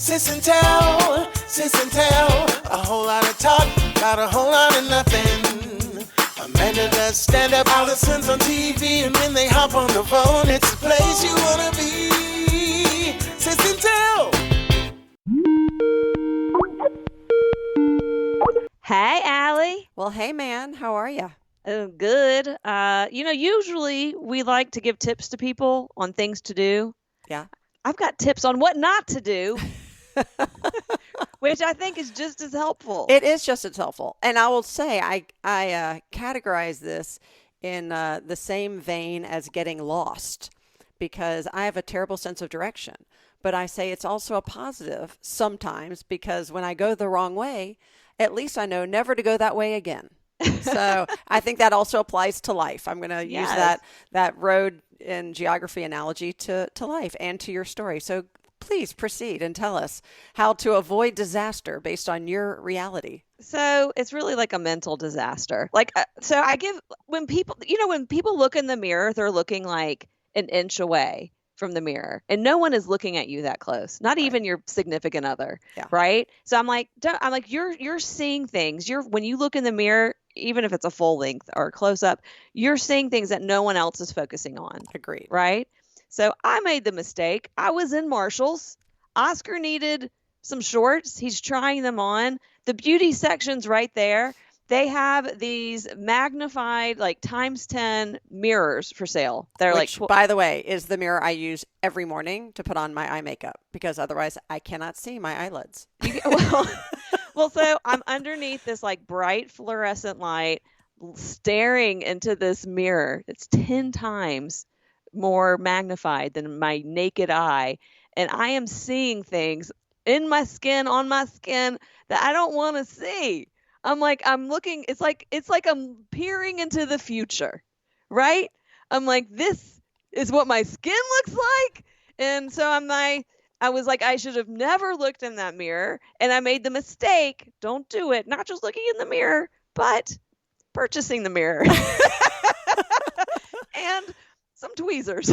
Sis and Tell, a whole lot of talk, about a whole lot of nothing. Amanda does stand up, Alison's on TV, and when they hop on the phone, it's the place you wanna be. Sis and Tell. Hey, Allie. Well, hey, man, how are you? Oh, good. Usually we like to give tips to people on things to do. Yeah. I've got tips on what not to do, which I think is just as helpful. It is just as helpful. And I will say, I categorize this in the same vein as getting lost, because I have a terrible sense of direction. But I say it's also a positive sometimes, because when I go the wrong way, at least I know never to go that way again. So I think that also applies to life. I'm going to use that road and geography analogy to life and to your story. So please proceed and tell us how to avoid disaster based on your reality. So it's really like a mental disaster. When people look in the mirror, they're looking like an inch away from the mirror, and no one is looking at you that close, not even your significant other. Yeah. Right. So I'm like, you're seeing things. When you look in the mirror, even if it's a full length or close up, you're seeing things that no one else is focusing on. Agreed. Right. So I made the mistake. I was in Marshall's. Oscar needed some shorts. He's trying them on. The beauty section's right there. They have these magnified, like times 10 mirrors for sale. They're Which, by the way, is the mirror I use every morning to put on my eye makeup, because otherwise I cannot see my eyelids. Well, so I'm underneath this like bright fluorescent light staring into this mirror. It's 10 times more magnified than my naked eye. And I am seeing things in my skin, on my skin, that I don't want to see. I'm looking, it's like I'm peering into the future, right? I'm like, this is what my skin looks like. And so I was like, I should have never looked in that mirror. And I made the mistake. Don't do it. Not just looking in the mirror, but purchasing the mirror. And some tweezers.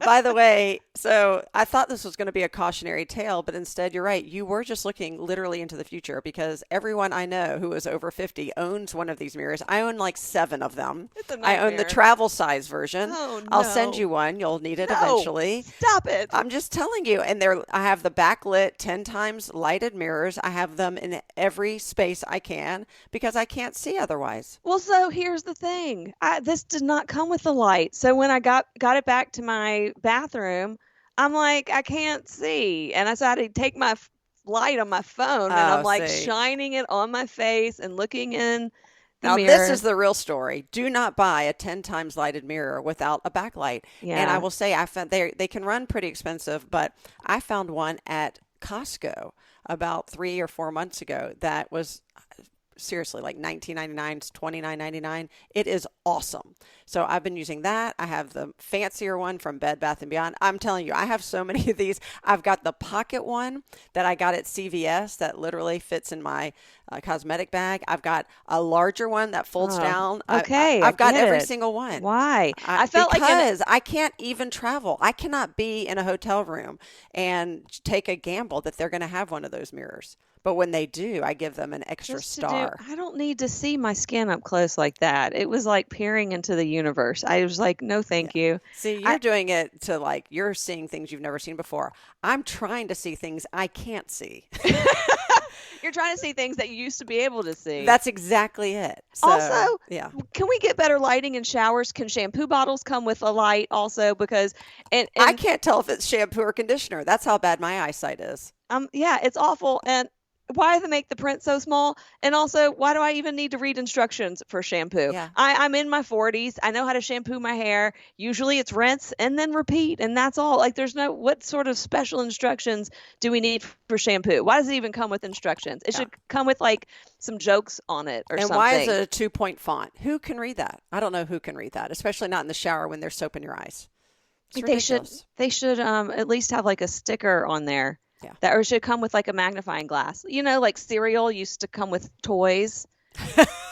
By the way, so I thought this was going to be a cautionary tale, but instead, you're right. You were just looking literally into the future, because everyone I know who is over 50 owns one of these mirrors. I own like 7 of them. It's a nightmare. I own the travel size version. Oh, no. I'll send you one. You'll need it eventually. Stop it. I'm just telling you. And I have the backlit 10 times lighted mirrors. I have them in every space I can, because I can't see otherwise. Well, so here's the thing. This did not come with the light. So when I got it back to my bathroom, I'm like, I can't see. And I decided to take my light on my phone, and I'm like shining it on my face and looking in the mirror. Now, this is the real story. Do not buy a 10 times lighted mirror without a backlight. Yeah. And I will say, I found they can run pretty expensive, but I found one at Costco about 3 or 4 months ago that was seriously like $19.99 to $29.99. It is awesome. So I've been using that. I have the fancier one from Bed Bath & Beyond. I'm telling you, I have so many of these. I've got the pocket one that I got at CVS that literally fits in my cosmetic bag. I've got a larger one that folds down. Okay. I've got every single one. Why? I felt because I can't even travel. I cannot be in a hotel room and take a gamble that they're going to have one of those mirrors. But when they do, I give them an extra star. I don't need to see my skin up close like that. It was like peering into the universe. I was like, no, thank you. See, you're doing it to like, you're seeing things you've never seen before. I'm trying to see things I can't see. You're trying to see things that you used to be able to see. That's exactly it. So, also, yeah. Can we get better lighting in showers? Can shampoo bottles come with a light also? Because and I can't tell if it's shampoo or conditioner. That's how bad my eyesight is. Yeah, it's awful. And why do they make the print so small? And also, why do I even need to read instructions for shampoo? Yeah. I'm in my 40s. I know how to shampoo my hair. Usually it's rinse and then repeat, and that's all. Like, what sort of special instructions do we need for shampoo? Why does it even come with instructions? It should come with like some jokes on it or something. And why is it a 2-point font? Who can read that? I don't know who can read that, especially not in the shower when there's soap in your eyes. They should at least have like a sticker on there. Yeah. That or should come with like a magnifying glass. You know, like cereal used to come with toys.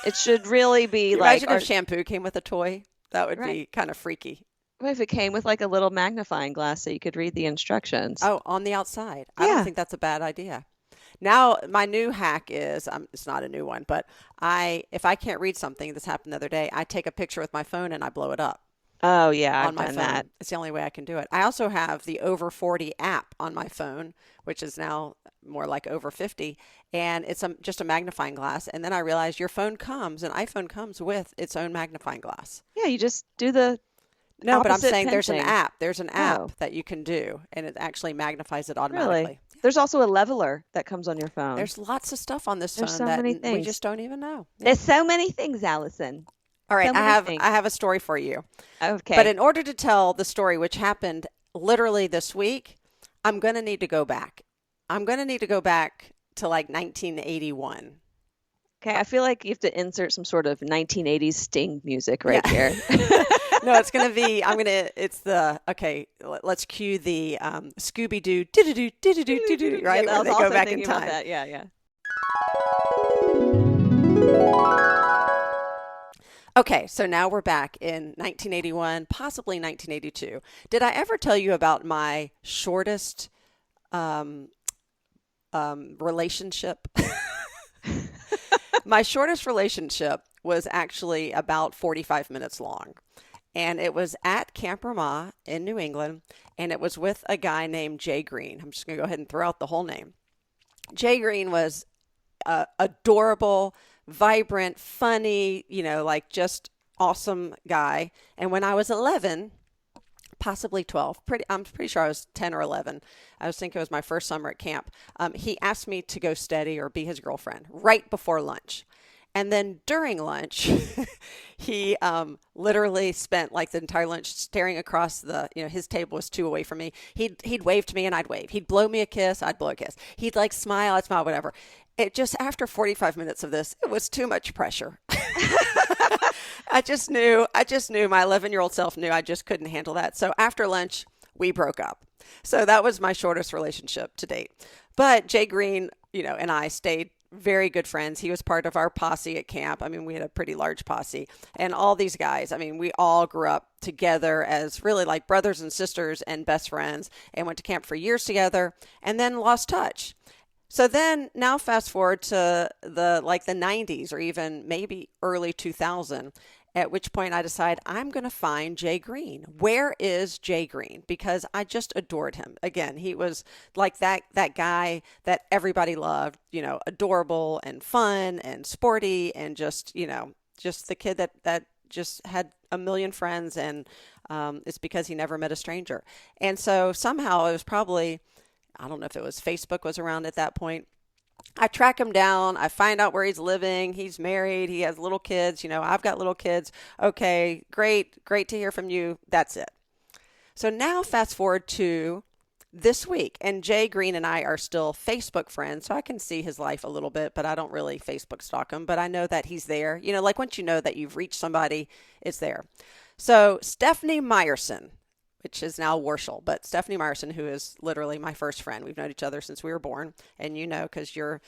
It should really be like. Imagine if shampoo came with a toy. That would be kind of freaky. What if it came with like a little magnifying glass so you could read the instructions? Oh, on the outside. I don't Yeah. think that's a bad idea. Now, my new hack is, it's not a new one, but if I can't read something, this happened the other day, I take a picture with my phone and I blow it up Oh, yeah, on I've my done phone. that. It's the only way I can do it. I also have the Over 40 app on my phone, which is now more like Over 50, and it's just a magnifying glass. And then I realized an iPhone comes with its own magnifying glass. Yeah, you just do the No, but I'm opposite saying there's an pinching. app. There's an app Oh, that you can do, and it actually magnifies it really? automatically. There's also a leveler that comes on your phone. There's lots of stuff on this There's phone so that many we things. just don't even know. Yeah. There's so many things, Allison. All right, So many things. I have a story for you. Okay. But in order to tell the story, which happened literally this week, I'm going to need to go back. I'm going to need to go back to like 1981. Okay, I feel like you have to insert some sort of 1980s Sting music right Yeah. here. No, it's going to be, okay, let's cue the Scooby-Doo, do-do-do, do-do-do, do-do-do, right? Yeah, I Where was they go also back in thinking about time. that. Yeah, yeah. Okay, so now we're back in 1981, possibly 1982. Did I ever tell you about my shortest relationship? My shortest relationship was actually about 45 minutes long. And it was at Camp Ramah in New England. And it was with a guy named Jay Green. I'm just going to go ahead and throw out the whole name. Jay Green was adorable, vibrant, funny, like just awesome guy. And when I was 11, possibly 12, I'm pretty sure I was 10 or 11. I was thinking it was my first summer at camp. He asked me to go steady or be his girlfriend right before lunch. And then during lunch, he literally spent like the entire lunch staring across his table was 2 away from me. He'd wave to me and I'd wave. He'd blow me a kiss, I'd blow a kiss. He'd like smile, I'd smile, whatever. It just, after 45 minutes of this, it was too much pressure. I just knew my 11-year-old self knew I just couldn't handle that. So after lunch, we broke up. So that was my shortest relationship to date. But Jay Green, and I stayed very good friends. He was part of our posse at camp. I mean, we had a pretty large posse. And all these guys, I mean, we all grew up together as really like brothers and sisters and best friends and went to camp for years together and then lost touch. So then now fast forward to the 90s or even maybe early 2000, at which point I decide I'm going to find Jay Green. Where is Jay Green? Because I just adored him. Again, he was like that guy that everybody loved, adorable and fun and sporty and just the kid that just had a million friends, and it's because he never met a stranger. And so somehow it was probably, I don't know if it was Facebook was around at that point. I track him down. I find out where he's living. He's married. He has little kids. I've got little kids. Okay, great to hear from you. That's it. So now fast forward to this week, and Jay Green and I are still Facebook friends, so I can see his life a little bit, but I don't really Facebook stalk him, but I know that he's there. Like once you know that you've reached somebody, it's there. So Stephanie Meyerson, which is now Warshall, but Stephanie Meyerson, who is literally my first friend. We've known each other since we were born, and because you're,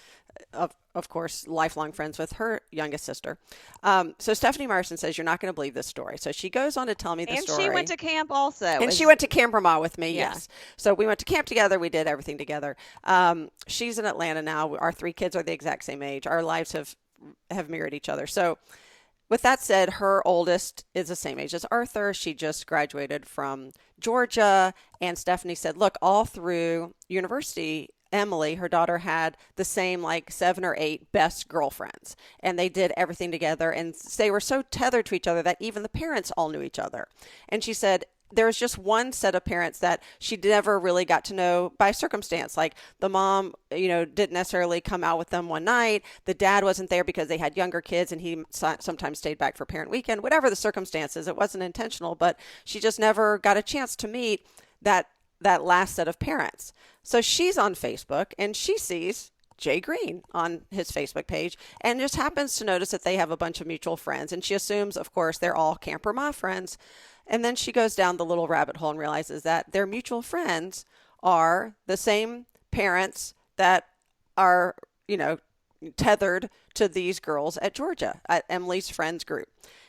of course, lifelong friends with her youngest sister. So Stephanie Meyerson says, you're not going to believe this story. So she goes on to tell me the story. And she went to camp also. And she went to Camp Ramah with me, Yeah. yes. So we went to camp together. We did everything together. She's in Atlanta now. Our 3 kids are the exact same age. Our lives have mirrored each other. So with that said, her oldest is the same age as Arthur. She just graduated from Georgia. And Stephanie said, look, all through university, Emily, her daughter, had the same 7 or 8 best girlfriends. And they did everything together. And they were so tethered to each other that even the parents all knew each other. And she said, there's just one set of parents that she never really got to know by circumstance. Like the mom, didn't necessarily come out with them one night. The dad wasn't there because they had younger kids and he sometimes stayed back for parent weekend, whatever the circumstances. It wasn't intentional, but she just never got a chance to meet that last set of parents. So she's on Facebook and she sees Jay Green on his Facebook page and just happens to notice that they have a bunch of mutual friends. And she assumes, of course, they're all Camp Ramah friends. And then she goes down the little rabbit hole and realizes that their mutual friends are the same parents that are, tethered to these girls at Georgia, at Emily's friends group.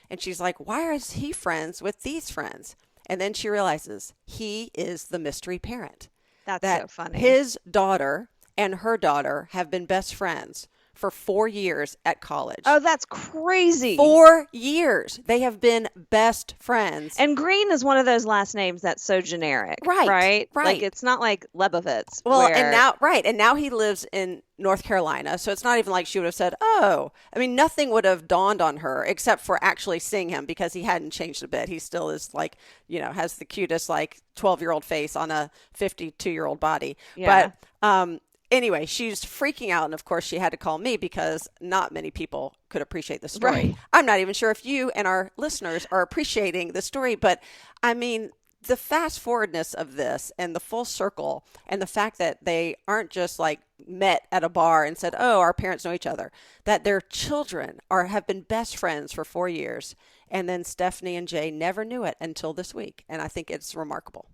And she's like, why is he friends with these friends? And then she realizes he is the mystery parent. That's That so funny. his daughter and her daughter have been best friends for 4 years at college. Oh, that's crazy. 4 years. They have been best friends. And Green is one of those last names that's so generic. Right. Like, it's not like Lebovitz. Well, where... and now he lives in North Carolina. So it's not even like she would have said, oh, I mean, nothing would have dawned on her except for actually seeing him, because he hadn't changed a bit. He still is like, has the cutest, like 12-year-old face on a 52-year-old body. Yeah. But, anyway, she's freaking out, and of course she had to call me because not many people could appreciate the story. Right. I'm not even sure if you and our listeners are appreciating the story, but I mean, the fast forwardness of this and the full circle, and the fact that they aren't just like met at a bar and said, oh, our parents know each other, that their children have been best friends for 4 years, and then Stephanie and Jay never knew it until this week, and I think it's remarkable.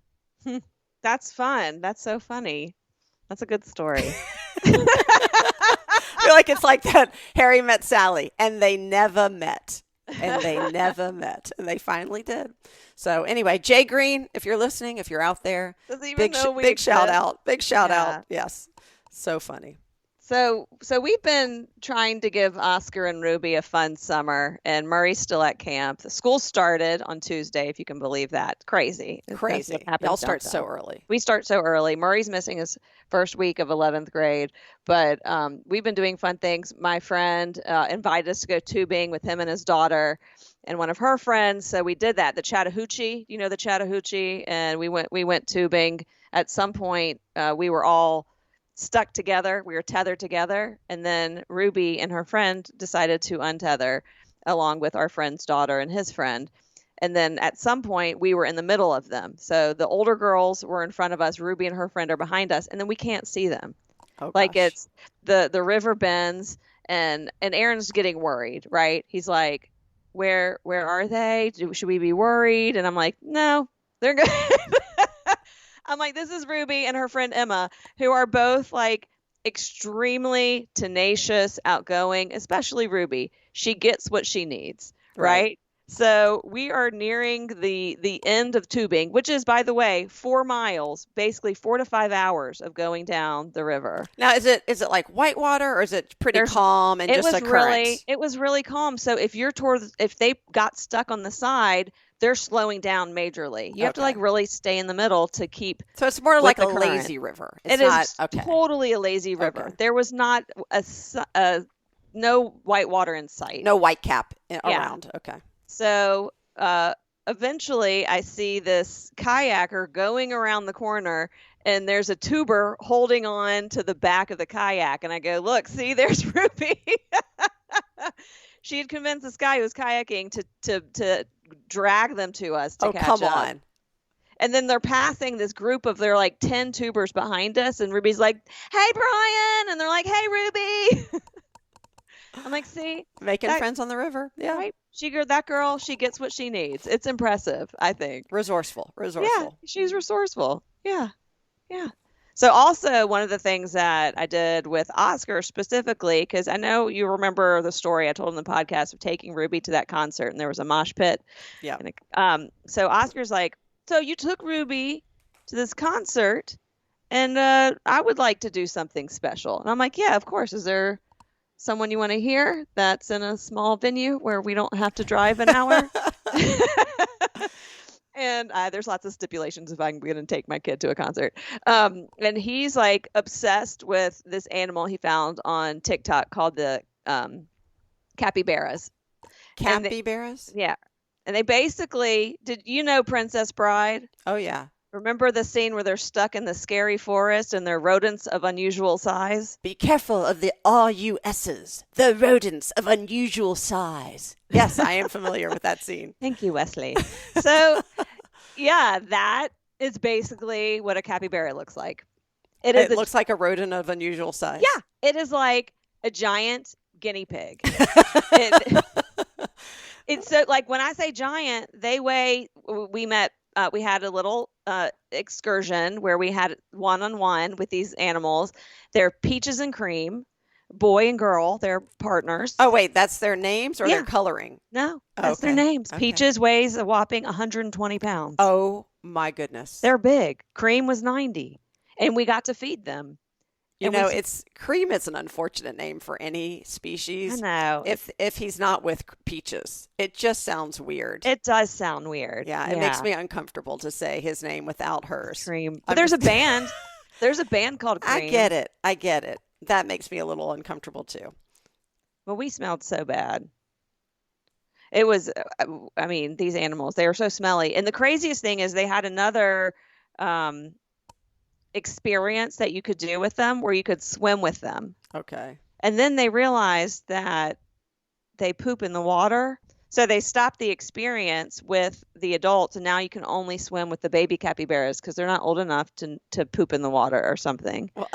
That's fun. That's so funny. That's a good story. I feel like it's like that Harry met Sally, and they never met. And they finally did. So anyway, Jay Green, if you're listening, if you're out there, big shout out. Big shout out. Yes. So funny. So we've been trying to give Oscar and Ruby a fun summer, and Murray's still at camp. The school started on Tuesday, if you can believe that. Crazy. Y'all start so early. We start so early. Murray's missing his first week of 11th grade, but we've been doing fun things. My friend invited us to go tubing with him and his daughter and one of her friends. So we did that. The Chattahoochee, the Chattahoochee, and we went tubing. At some point, we were all stuck together. We were tethered together. And then Ruby and her friend decided to untether along with our friend's daughter and his friend. And then at some point we were in the middle of them. So the older girls were in front of us. Ruby and her friend are behind us, and then we can't see them. Oh, like gosh. It's the river bends, and Aaron's getting worried, right? He's like, where are they? Should we be worried? And I'm like, no, they're good. I'm like, this is Ruby and her friend Emma, who are both like extremely tenacious, outgoing, especially Ruby. She gets what she needs, right? So we are nearing the end of tubing, which is, by the way, 4 miles, basically 4 to 5 hours of going down the river. Now, is it like whitewater, or is it pretty calm and just a current? It was really calm. So if they got stuck on the side, they're slowing down majorly. You have to like really stay in the middle to keep. So it's more like a current. lazy river. It is totally a lazy river. Okay. There was not no white water in sight. No white cap around. Okay. So eventually I see this kayaker going around the corner, and there's a tuber holding on to the back of the kayak. And I go, look, see, there's Ruby. She had convinced this guy who was kayaking to drag them to us to catch up. Oh, come on. And then they're passing this group of, they're like 10 tubers behind us. And Ruby's like, hey, Brian. And they're like, hey, Ruby. I'm like, see? Making friends on the river. Yeah. Right? That girl, she gets what she needs. It's impressive, I think. Resourceful. Yeah, she's resourceful. Yeah. So also one of the things that I did with Oscar specifically, because I know you remember the story I told in the podcast of taking Ruby to that concert, and there was a mosh pit. Yeah. And, so Oscar's like, so you took Ruby to this concert, and I would like to do something special. And I'm like, yeah, of course. Is there someone you want to hear that's in a small venue where we don't have to drive an hour? And there's lots of stipulations if I'm going to take my kid to a concert. And he's like obsessed with this animal he found on TikTok called the capybaras. Capybaras? Yeah. And they basically, did you know Princess Bride? Oh, yeah. Remember the scene where they're stuck in the scary forest and they're rodents of unusual size? Be careful of the RUSs, the rodents of unusual size. Yes, I am familiar with that scene. Thank you, Wesley. So, yeah, that is basically what a capybara looks like. It looks like a rodent of unusual size. Yeah, it is like a giant guinea pig. It's so, like, when I say giant, we had a little excursion where we had one-on-one with these animals. They're peaches and cream. boy and girl, they're partners. Oh, wait, that's their names or Yeah. their coloring? No, that's their Okay. names. Okay. Peaches weighs a whopping 120 pounds. Oh, my goodness. They're big. Cream was 90. And we got to feed them. You And know, we- Cream is an unfortunate name for any species. I know. If he's not with Peaches, it just sounds weird. It does sound weird. Yeah, it makes me uncomfortable to say his name without hers. Cream. But I'm there's just- a band. There's a band called Cream. I get it. That makes me a little uncomfortable too. Well, we smelled so bad. It was, I mean, these animals, they were so smelly. And the craziest thing is they had another experience that you could do with them where you could swim with them. Okay. And then they realized that they poop in the water. So they stopped the experience with the adults, and now you can only swim with the baby capybaras because they're not old enough to poop in the water or something. Well,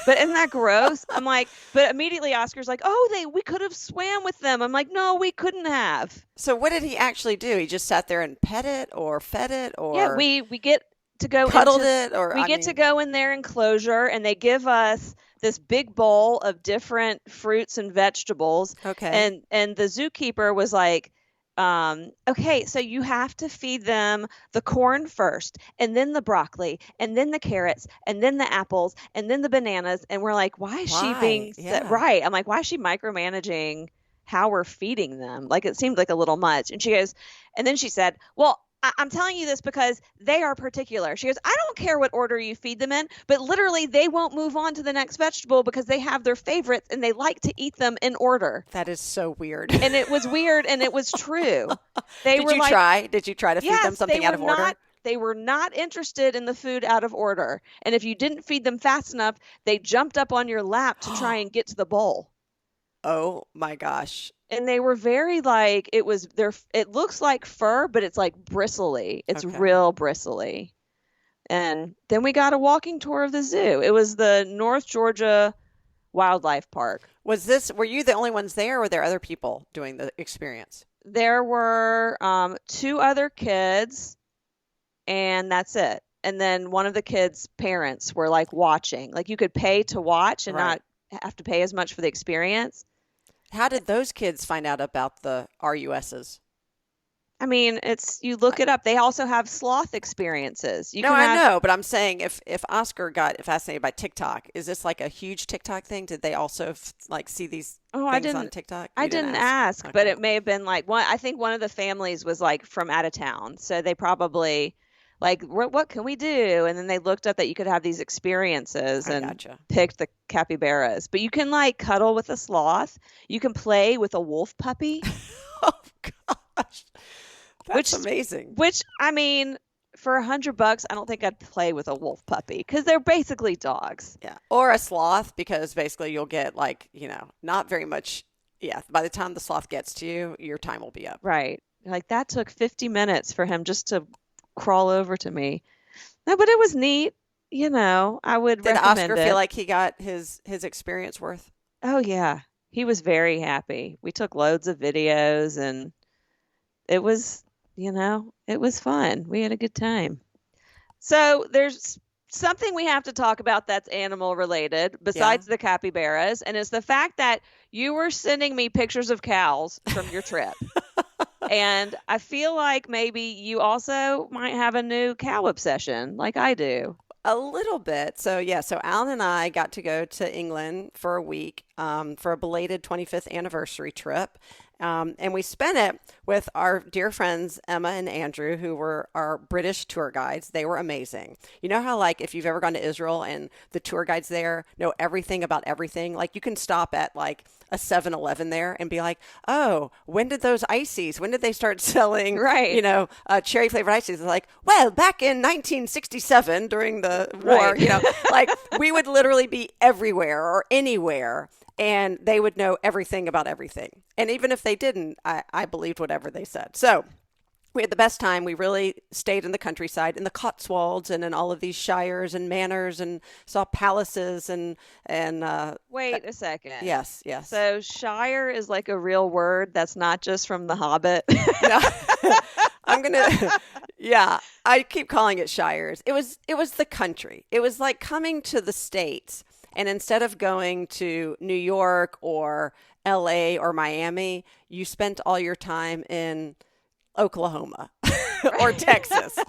But isn't that gross? I'm like, but immediately Oscar's like, oh, we could have swam with them. I'm like, no, we couldn't have. so what did he actually do? He just sat there and pet it or fed it or Yeah, we get to go cuddled into, it or we get to go in their enclosure, and they give us this big bowl of different fruits and vegetables. Okay. And the zookeeper was like, okay, so you have to feed them the corn first, and then the broccoli, and then the carrots, and then the apples, and then the bananas. And we're like, why is she being Yeah. right? I'm like, why is she micromanaging how we're feeding them? Like, it seemed like a little much. And she goes, and then she said, well, I'm telling you this because they are particular. She goes, I don't care what order you feed them in, but literally they won't move on to the next vegetable because they have their favorites and they like to eat them in order. That is so weird. And it was weird, and it was true. Did you try to feed them something out of order? They were not interested in the food out of order. And if you didn't feed them fast enough, they jumped up on your lap to try and get to the bowl. Oh my gosh. And they were very like, it looks like fur, but it's like bristly. It's Okay. real bristly. And then we got a walking tour of the zoo. It was the North Georgia Wildlife Park. Were you the only ones there or were there other people doing the experience? There were 2 other kids, and that's it. And then one of the kids' parents were like watching. Like, you could pay to watch and Right. not have to pay as much for the experience. How did those kids find out about the RUSs? I mean, you look it up. They also have sloth experiences. No, I know, but I'm saying if Oscar got fascinated by TikTok, is this like a huge TikTok thing? Did they also see these things on TikTok? I You didn't ask, but Okay. it may have been like one. I think one of the families was like from out of town, so they probably like, what can we do? And then they looked up that you could have these experiences I and gotcha. picked the capybaras. But you can like cuddle with a sloth. You can play with a wolf puppy, Oh gosh, that's Which- amazing. which I mean, for $100, I don't think I'd play with a wolf puppy because they're basically dogs. Yeah, or a sloth because basically you'll get not very much. Yeah, by the time the sloth gets to you, your time will be up. Right. Like, that took 50 minutes for him just to crawl over to me. No, but it was neat. I would Did recommend Oscar it. feel like he got his experience worth? Oh, yeah. He was very happy. We took loads of videos, and it was, it was fun. We had a good time. So there's something we have to talk about that's animal related besides the capybaras, and it's the fact that you were sending me pictures of cows from your trip. And I feel like maybe you also might have a new cow obsession like I do. A little bit. So Alan and I got to go to England for a week for a belated 25th anniversary trip. And we spent it with our dear friends, Emma and Andrew, who were our British tour guides. They were amazing. You know how, like, if you've ever gone to Israel and the tour guides there know everything about everything, like you can stop at like a 7-Eleven there and be like, oh, when did those ices, when did they start selling, Right. cherry flavored ices? They're like, well, back in 1967 during the war, Right. like we would literally be everywhere or anywhere. And they would know everything about everything. And even if they didn't, I believed whatever they said. So we had the best time. We really stayed in the countryside, in the Cotswolds and in all of these shires and manors, and saw palaces and Wait a second. yes. So Shire is like a real word that's not just from The Hobbit. No. I keep calling it shires. It was the country. It was like coming to the States And instead of going to New York or LA or Miami, you spent all your time in Oklahoma or Texas,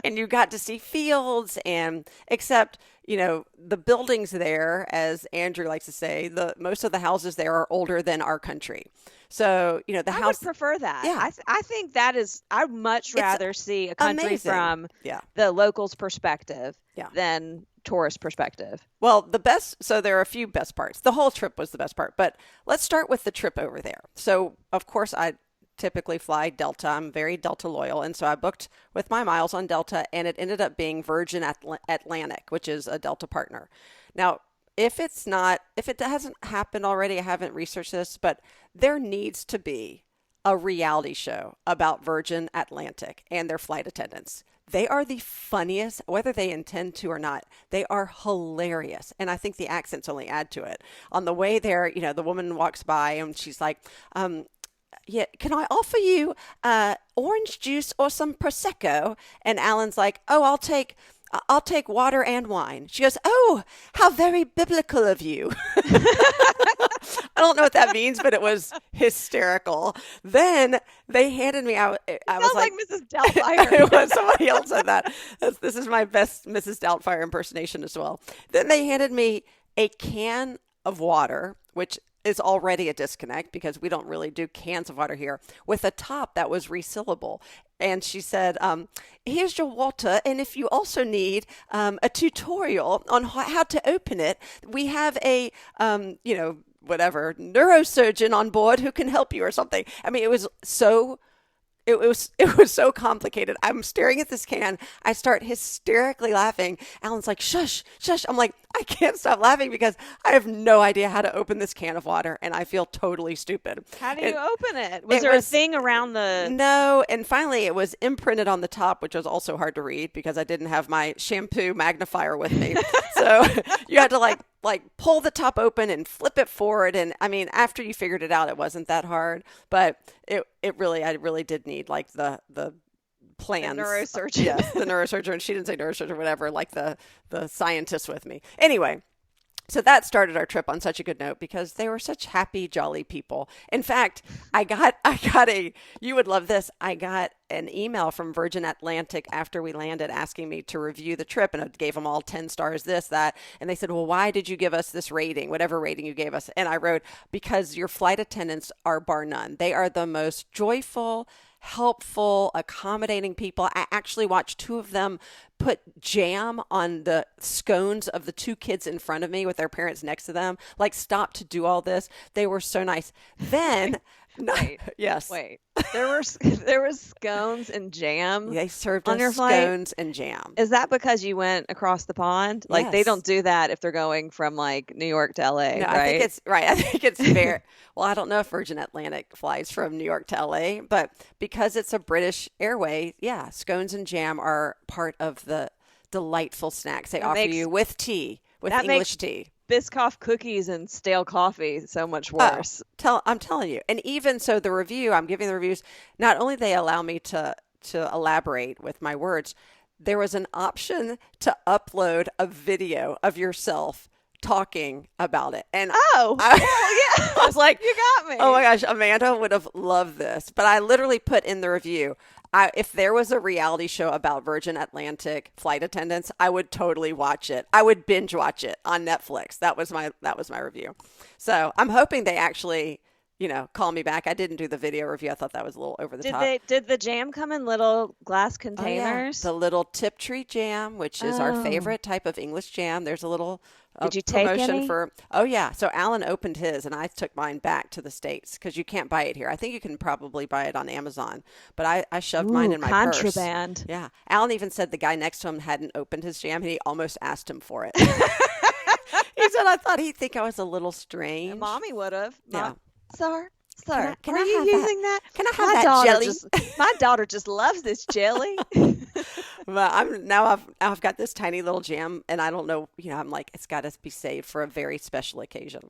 and you got to see fields, and except, the buildings there, as Andrew likes to say, most of the houses there are older than our country. So, the I house. would prefer that. Yeah. I think that is, I'd much rather see a country amazing. from Yeah. the locals' perspective Yeah. than tourist perspective. Well, so there are a few best parts. The whole trip was the best part, but let's start with the trip over there. So, of course, I typically fly Delta. I'm very Delta loyal. And so I booked with my miles on Delta, and it ended up being Virgin Atlantic, which is a Delta partner. Now, if it hasn't happened already, I haven't researched this, but there needs to be a reality show about Virgin Atlantic and their flight attendants. They are the funniest, whether they intend to or not. They are hilarious. And I think the accents only add to it. On the way there, the woman walks by and she's like, yeah, can I offer you orange juice or some Prosecco? And Alan's like, oh, I'll take water and wine. She goes, oh, how very biblical of you. I don't know what that means, but it was hysterical. Then they handed me out. I was like Mrs. Doubtfire. It was somebody else said that. This is my best Mrs. Doubtfire impersonation as well. Then they handed me a can of water, which is already a disconnect because we don't really do cans of water here, with a top that was refillable. And she said, here's your water. And if you also need a tutorial on how to open it, we have a, whatever, neurosurgeon on board who can help you or something. I mean, it was so so complicated. I'm staring at this can. I start hysterically laughing. Alan's like, shush, shush. I'm like, I can't stop laughing because I have no idea how to open this can of water, and I feel totally stupid. How do you open it? Was there a thing around the... No, and finally it was imprinted on the top, which was also hard to read because I didn't have my shampoo magnifier with me. So you had to like pull the top open and flip it forward. And I mean, after you figured it out, it wasn't that hard, but I really did need like the plans. The neurosurgeon. Yes, the neurosurgeon. She didn't say neurosurgeon, whatever, like the scientist with me. Anyway, so that started our trip on such a good note because they were such happy, jolly people. In fact, I got you would love this. I got an email from Virgin Atlantic after we landed asking me to review the trip, and I gave them all 10 stars, this, that. And they said, well, why did you give us this rating, whatever rating you gave us? And I wrote, because your flight attendants are bar none. They are the most joyful, helpful, accommodating people. I actually watched two of them put jam on the scones of the two kids in front of me with their parents next to them, like stop to do all this. They were so nice. Then yes. Wait. There was scones and jam. They served on your us flight? scones and jam. Is that because you went across the pond? Like they Yes. don't do that if they're going from like New York to LA, No, right? I think it's right. I think it's fair. Well, I don't know if Virgin Atlantic flies from New York to LA, but because it's a British airway, yeah, scones and jam are part of the delightful snacks they offer you with tea, with English tea. Biscoff cookies and stale coffee so much worse. I'm telling you. And even so, I'm giving the reviews, not only they allow me to elaborate with my words, there was an option to upload a video of yourself talking about it. And I was like, you got me. Oh my gosh, Amanda would have loved this. But I literally put in the review, if there was a reality show about Virgin Atlantic flight attendants, I would totally watch it. I would binge watch it on Netflix. That was my review. So I'm hoping they actually, call me back. I didn't do the video review. I thought that was a little over the top. Did the jam come in little glass containers? Oh, yeah. The little Tiptree jam, which is our favorite type of English jam. There's a little Did you take promotion any? Oh yeah. So Alan opened his, and I took mine back to the States because you can't buy it here. I think you can probably buy it on Amazon, but I shoved mine in my contraband. purse. Yeah. Alan even said the guy next to him hadn't opened his jam, and he almost asked him for it. He said, I thought he'd think I was a little strange. Mommy would have. Yeah. Sir, Can are I you have using that? Can I have that jelly? My daughter just loves this jelly. Well, I've got this tiny little jam, and I don't know, I'm like, it's got to be saved for a very special occasion.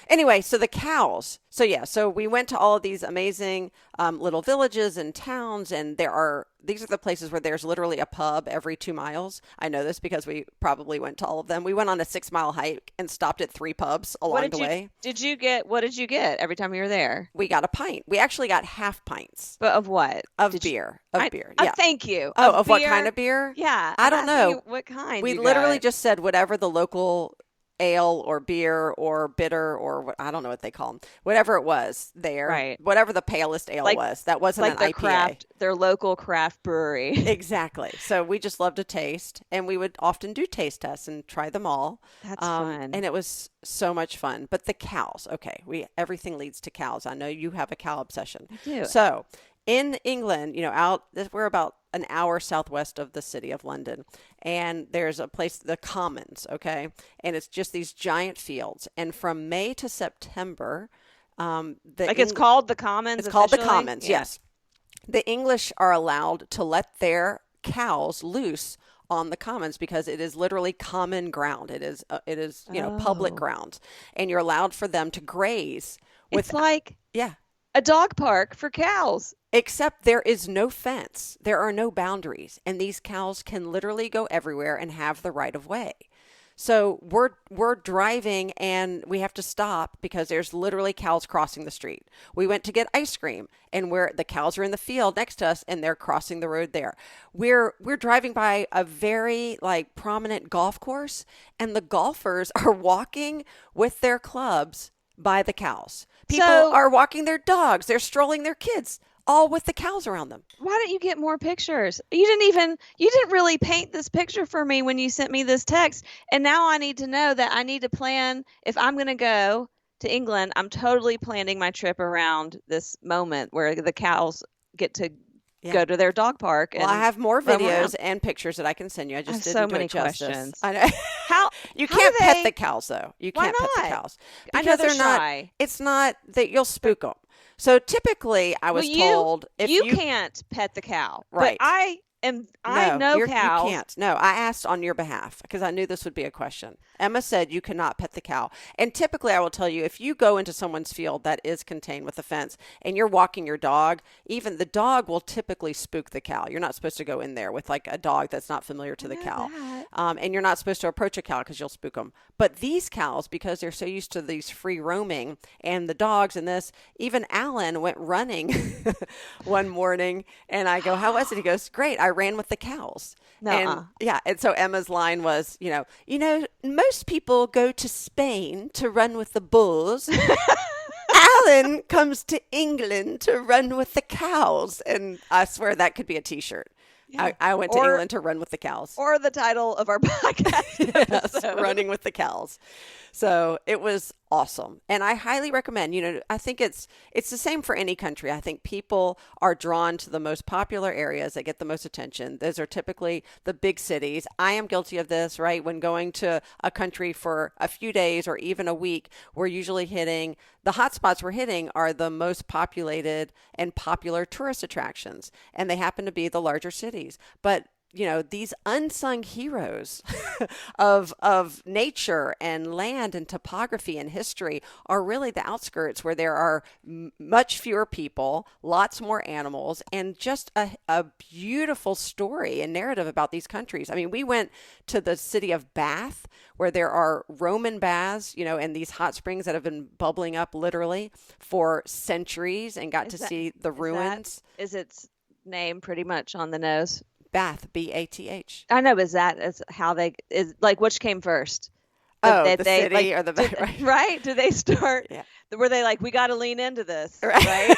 Anyway, so the cows. So yeah, so we went to all of these amazing little villages and towns, and these are the places where there's literally a pub every 2 miles. I know this because we probably went to all of them. We went on a 6-mile hike and stopped at 3 pubs along the way. What did you get every time you were there? We got a pint. We actually got half pints. But of what? Of beer. Yeah. Thank you. Oh, of what kind of beer? Yeah. I don't know. What kind? We literally just said whatever the local ale or beer or bitter or what, I don't know what they call them. Whatever it was there. Right. Whatever the palest ale was. That wasn't like an IPA. Their local craft brewery. Exactly. So we just love to taste, and we would often do taste tests and try them all. That's fun. And it was so much fun. But the cows, okay, everything leads to cows. I know you have a cow obsession. I do. So in England, we're about an hour southwest of the city of London, and there's a place, the Commons, okay, and it's just these giant fields, and from May to September, it's called the Commons. It's called the officially? Commons, Yeah. yes. The English are allowed to let their cows loose on the Commons because it is literally common ground. It is public ground, and you're allowed for them to graze. It's like yeah. a dog park for cows. Except there is no fence. There are no boundaries. And these cows can literally go everywhere and have the right of way. So we're driving and we have to stop because there's literally cows crossing the street. We went to get ice cream and the cows are in the field next to us and they're crossing the road there. We're driving by a very prominent golf course, and the golfers are walking with their clubs by the cows. People are walking their dogs. They're strolling their kids, all with the cows around them. Why don't you get more pictures? You didn't really paint this picture for me when you sent me this text. And now I need to know that I need to plan. If I'm going to go to England, I'm totally planning my trip around this moment where the cows get to go to their dog park. Well, I have more videos and pictures that I can send you. I just didn't do it justice. Questions. I know. You can't pet the cows though. You can't pet the cows because I know they're shy. Not. It's not that you'll spook them. So typically, I was told if you can't pet the cow, right? But I know cows. You can't. No, I asked on your behalf because I knew this would be a question. Emma said you cannot pet the cow. And typically, I will tell you, if you go into someone's field that is contained with a fence and you're walking your dog, even the dog will typically spook the cow. You're not supposed to go in there with a dog that's not familiar to the cow. And you're not supposed to approach a cow because you'll spook them. But these cows, because they're so used to these free roaming and the dogs and this, even Alan went running one morning and I go, how was it? He goes, great. I ran with the cows. And so Emma's line was, most people go to Spain to run with the bulls. Alan comes to England to run with the cows. And I swear that could be a t-shirt. Yeah. I went to England to run with the cows. Or the title of our podcast. Yes, running with the cows. So it was awesome. And I highly recommend, I think it's the same for any country. I think people are drawn to the most popular areas that get the most attention. Those are typically the big cities. I am guilty of this, right? When going to a country for a few days or even a week, we're usually hitting the hotspots we're hitting are the most populated and popular tourist attractions. And they happen to be the larger cities. But these unsung heroes of nature and land and topography and history are really the outskirts where there are much fewer people, lots more animals, and just a beautiful story and narrative about these countries. I mean, we went to the city of Bath where there are Roman baths, and these hot springs that have been bubbling up literally for centuries and got to see the ruins. Is its name pretty much on the nose? Bath, B-A-T-H. I know, but is how they is which came first? The city or the right? Right? Do they start? Yeah. Were they we got to lean into this, right?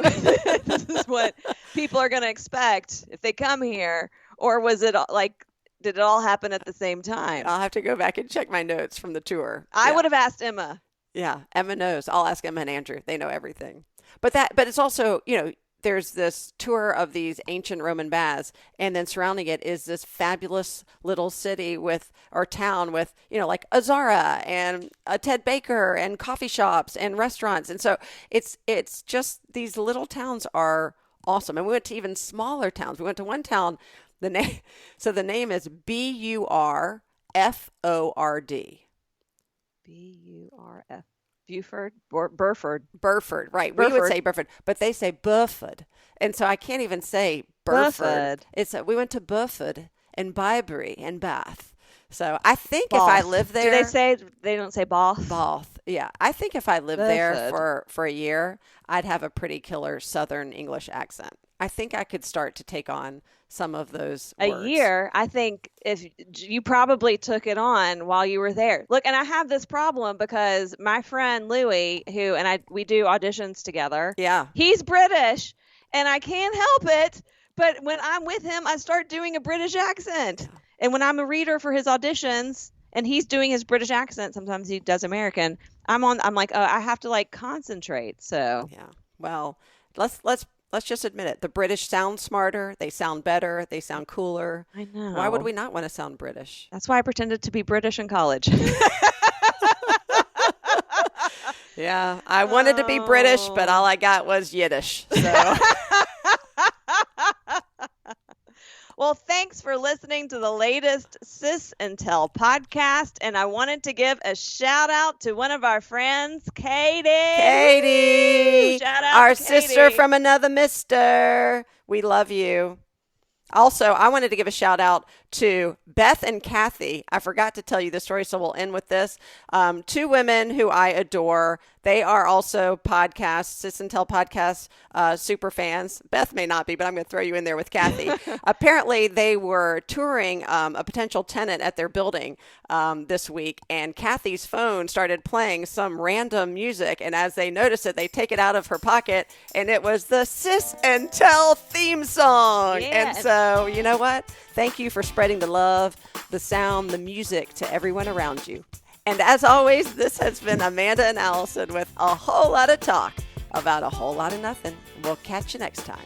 This is what people are going to expect if they come here, or was it did it all happen at the same time? I'll have to go back and check my notes from the tour. I would have asked Emma. Yeah, Emma knows. I'll ask Emma and Andrew. They know everything. But it's also there's this tour of these ancient Roman baths, and then surrounding it is this fabulous little city or town with, a Zara and a Ted Baker and coffee shops and restaurants. And so it's just these little towns are awesome. And we went to even smaller towns. We went to one town, the name is Burford. Burford. Buford or Burford. Burford, right. We would Burford. say Burford, but they say Burford. And so I can't even say Burford. Burford. It's we went to Burford and Bybury and Bath. So I think Bath. if I lived there, They don't say Bath? Bath. Yeah, I think if I lived there Burford. for a year, I'd have a pretty killer Southern English accent. I think I could start to take on some of those words. A year, I think if you probably took it on while you were there. Look, and I have this problem because my friend Louie, we do auditions together. Yeah. He's British and I can't help it. But when I'm with him, I start doing a British accent. Yeah. And when I'm a reader for his auditions and he's doing his British accent, sometimes he does American. I'm like, oh, I have to like concentrate. So Yeah. Well, let's just admit it. The British sound smarter. They sound better. They sound cooler. I know. Why would we not want to sound British? That's why I pretended to be British in college. Yeah, I wanted to be British, but all I got was Yiddish. So. Well, thanks for listening to the latest Sis Tell podcast. And I wanted to give a shout out to one of our friends, Katie. Katie, Shout out our to Katie. sister from another mister. We love you. Also, I wanted to give a shout out to Beth and Kathy. I forgot to tell you the story, so we'll end with this. Two women who I adore. They are also Sis Tell podcast super fans. Beth may not be, but I'm going to throw you in there with Kathy. Apparently, they were touring a potential tenant at their building this week, and Kathy's phone started playing some random music. And as they noticed it, they take it out of her pocket, and it was the Sis Tell theme song. Yes. And so, you know what? Thank you for spreading the love, the sound, the music to everyone around you. And as always, this has been Amanda and Alison with a whole lot of talk about a whole lot of nothing. We'll catch you next time.